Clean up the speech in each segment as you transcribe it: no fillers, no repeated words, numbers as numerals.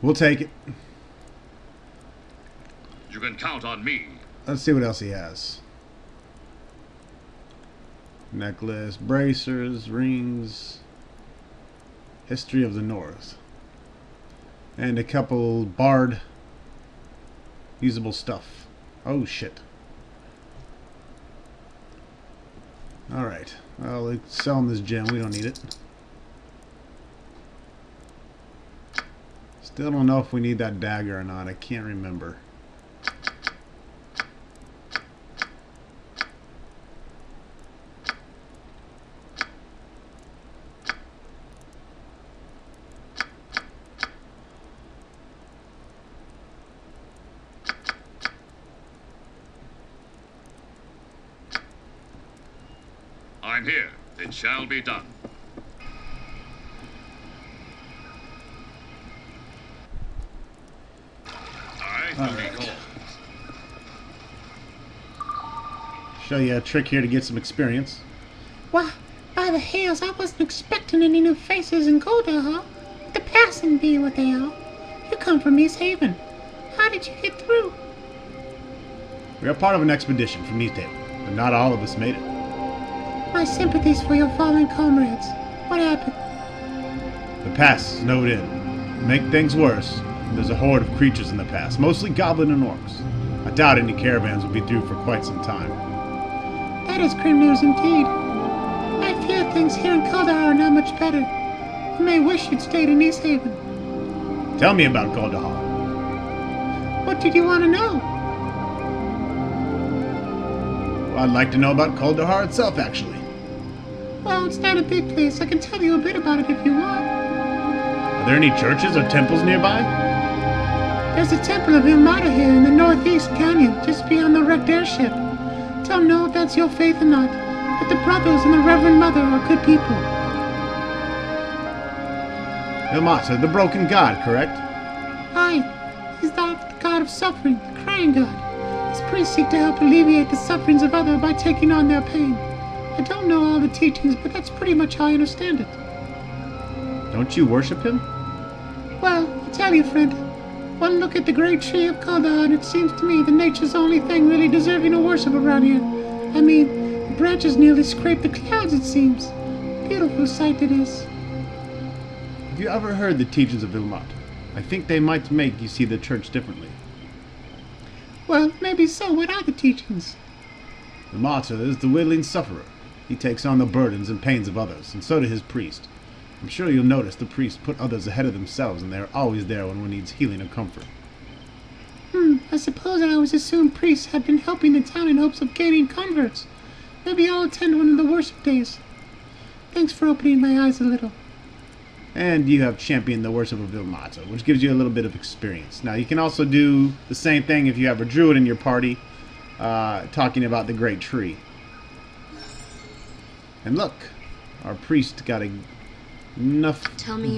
We'll take it. You can count on me. Let's see what else he has. Necklace, bracers, rings. History of the North. And a couple bard usable stuff. Oh shit. Alright. Well, let's sell him this gem. We don't need it. Still don't know if we need that dagger or not. I can't remember. I'm here. It shall be done. Alright. Show you a trick here to get some experience. Why, by the hells, I wasn't expecting any new faces in Kuldahar. The passing be what they are. You come from East Haven. How did you get through? We are part of an expedition from East Haven, but not all of us made it. My sympathies for your fallen comrades. What happened? The pass is snowed in. To make things worse, there's a horde of creatures in the pass, mostly goblin and orcs. I doubt any caravans will be through for quite some time. That is grim news indeed. I fear things here in Kuldahar are not much better. You may wish you'd stayed in East Haven. Tell me about Kuldahar. What did you want to know? Well, I'd like to know about Kuldahar itself, actually. Well, it's not a big place. I can tell you a bit about it if you want. Are there any churches or temples nearby? There's a temple of Ilmata here in the northeast canyon, just beyond the wrecked airship. Don't know if that's your faith or not, but the brothers and the Reverend Mother are good people. Ilmata, the broken god, correct? Aye, he's the god of suffering, the crying god. His priests seek to help alleviate the sufferings of others by taking on their pain. I don't know all the teachings, but that's pretty much how I understand it. Don't you worship him? Well, I'll tell you, friend. One look at the great tree of Kuldahar, and it seems to me that nature's the only thing really deserving of worship around here. I mean, the branches nearly scrape the clouds, it seems. Beautiful sight it is. Have you ever heard the teachings of Ilmata? I think they might make you see the church differently. Well, maybe so. What are the teachings? Ilmata is the willing sufferer. He takes on the burdens and pains of others, and so does his priest. I'm sure you'll notice the priests put others ahead of themselves, and they are always there when one needs healing or comfort. I suppose I always assumed priests had been helping the town in hopes of gaining converts. Maybe I'll attend one of the worship days. Thanks for opening my eyes a little. And you have championed the worship of Ilmata, which gives you a little bit of experience. Now, you can also do the same thing if you have a druid in your party, talking about the great tree. And look, our priest got enough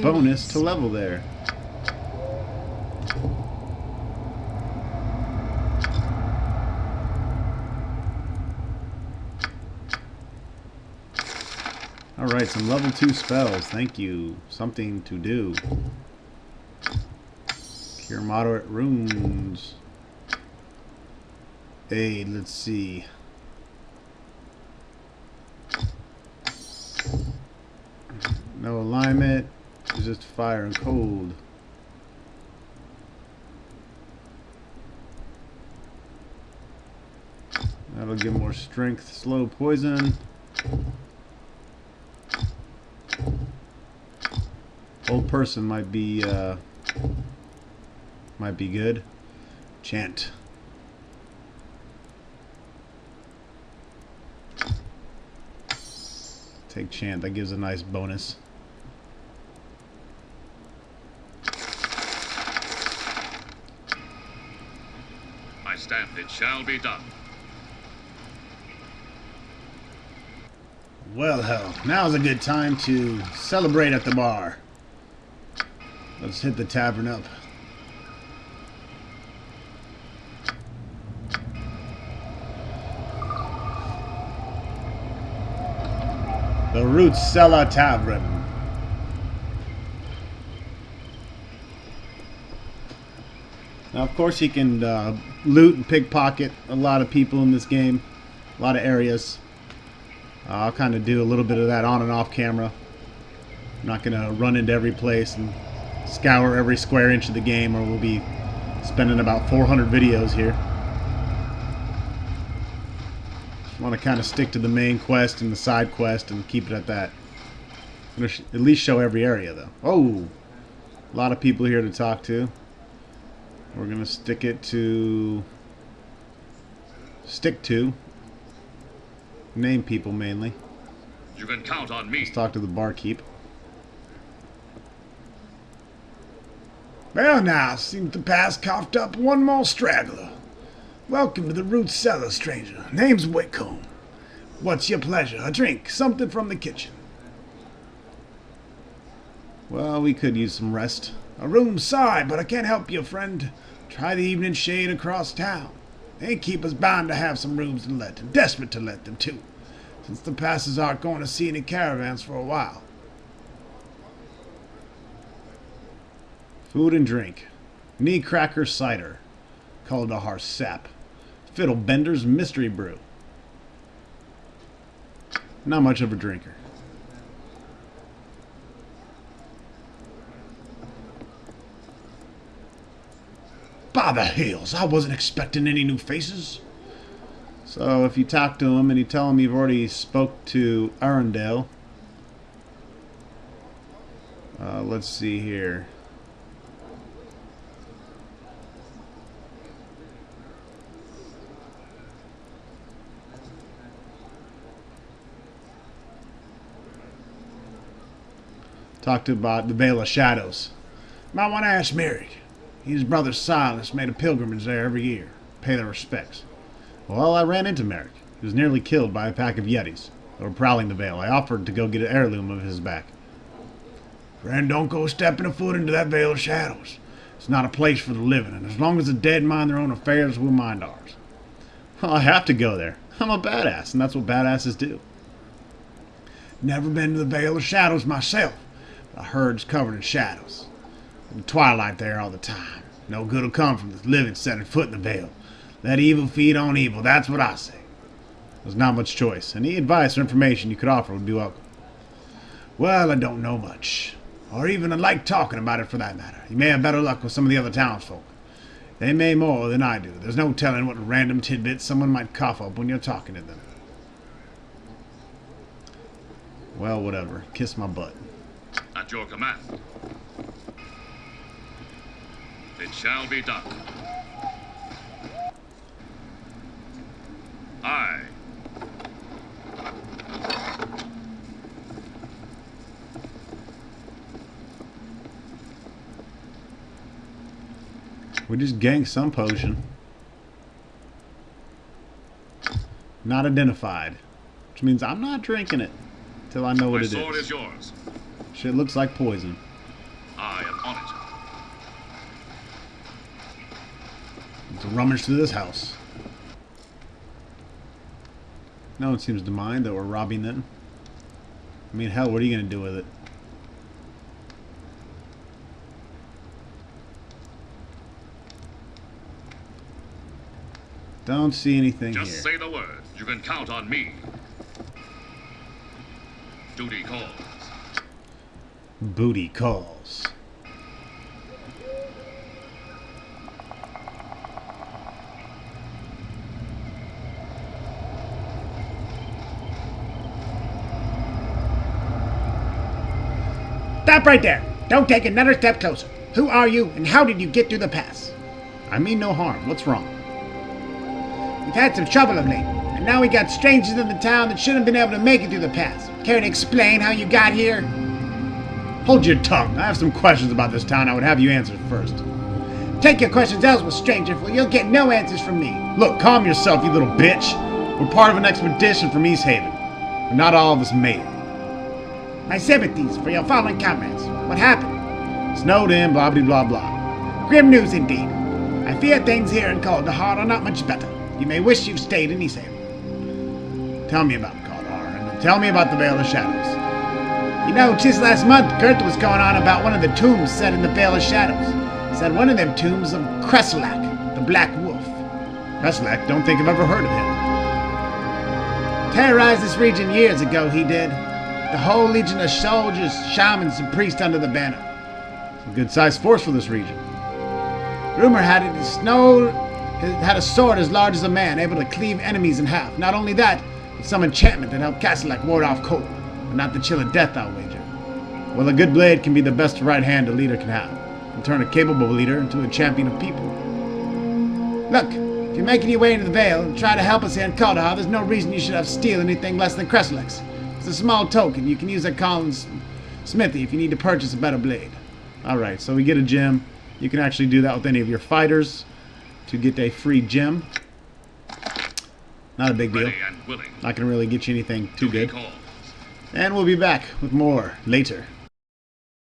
bonus to level there. Alright, some level 2 spells. Thank you. Something to do. Cure moderate wounds. Hey, let's see. No alignment. Resist fire and cold. That'll give more strength. Slow poison. Old person might be good. Chant. Take chant. That gives a nice bonus. I stand. It shall be done. Well, hell, now's a good time to celebrate at the bar. Let's hit the tavern up. The Root Cellar Tavern. Now, of course, he can loot and pickpocket a lot of people in this game. A lot of areas. I'll kind of do a little bit of that on and off camera. I'm not going to run into every place and scour every square inch of the game, or we'll be spending about 400 videos here. Just want to kind of stick to the main quest and the side quest and keep it at that. I'm going to at least show every area, though. Oh! A lot of people here to talk to. We're going to stick to name people mainly. You can count on me. Let's talk to the barkeep. Well now, seems the pass coughed up one more straggler. Welcome to the Root Cellar, stranger. Name's Whitcomb. What's your pleasure? A drink, something from the kitchen. Well, we could use some rest. A room, sorry, but I can't help you, friend. Try the evening shade across town. Innkeepers bound to have some rooms to let, and desperate to let them too, since the passes aren't going to see any caravans for a while. Food and drink. Knee cracker cider. Kuldahar sap. Fiddlebender's mystery brew. Not much of a drinker. By the hills, I wasn't expecting any new faces. So if you talk to him and you tell him you've already spoke to Arundel. Let's see here. Talked about the Veil of Shadows. Might want to ask Merrick. His brother Silas made a pilgrimage there every year. Pay their respects. Well, I ran into Merrick. He was nearly killed by a pack of Yetis that were prowling the Vale. I offered to go get an heirloom of his back. Friend, don't go stepping a foot into that Veil of Shadows. It's not a place for the living, and as long as the dead mind their own affairs, we'll mind ours. Well, I have to go there. I'm a badass, and that's what badasses do. Never been to the Veil of Shadows myself. The herd's covered in shadows. And twilight there all the time. No good will come from the living setting foot in the Vale. Let evil feed on evil, that's what I say. There's not much choice. Any advice or information you could offer would be welcome. Well, I don't know much. Or even I'd like talking about it for that matter. You may have better luck with some of the other townsfolk. They may more than I do. There's no telling what random tidbits someone might cough up when you're talking to them. Well, whatever. Kiss my butt. At your command. It shall be done. Aye. We just ganked some potion. Not identified. Which means I'm not drinking it till I know what it is. My sword is yours. Shit looks like poison. I am on it. Let's rummage through this house. No one seems to mind that we're robbing them. I mean, hell, what are you going to do with it? Don't see anything Just here. say the word. You can count on me. Duty calls. Booty calls. Stop right there. Don't take another step closer. Who are you, and how did you get through the pass? I mean no harm. What's wrong? We've had some trouble of late, and now we got strangers in the town that shouldn't have been able to make it through the pass. Care to explain how you got here? Hold your tongue. I have some questions about this town I would have you answer first. Take your questions elsewhere, stranger, for you'll get no answers from me. Look, calm yourself, you little bitch. We're part of an expedition from East Haven. But not all of us made it. My sympathies for your fallen comrades. What happened? Snowed in, blah blah blah blah. Grim news indeed. I fear things here in Kuldahar are not much better. You may wish you stayed in East Haven. Tell me about Kuldahar, and tell me about the Veil of Shadows. You know, just last month, Gert was going on about one of the tombs set in the Veil of Shadows. He said one of them tombs of Kreslak, the Black Wolf. Kreslak? Don't think I've ever heard of him. Terrorized this region years ago, he did. The whole legion of soldiers, shamans, and priests under the banner. It's a good-sized force for this region. Rumor had it had a sword as large as a man, able to cleave enemies in half. Not only that, but some enchantment that helped Kreslak ward off cold, but not the chill of death, I'll wager. Well, a good blade can be the best right hand a leader can have. Can turn a capable leader into a champion of people. Look, if you're making your way into the Vale and try to help us here in Kuldahar, there's no reason you should have to steal anything less than Kreslak's. It's a small token. You can use at Colin's smithy if you need to purchase a better blade. Alright, so we get a gem. You can actually do that with any of your fighters to get a free gem. Not a big deal. Ready and willing. Not going to really get you anything too Duty good. calls. And we'll be back with more later.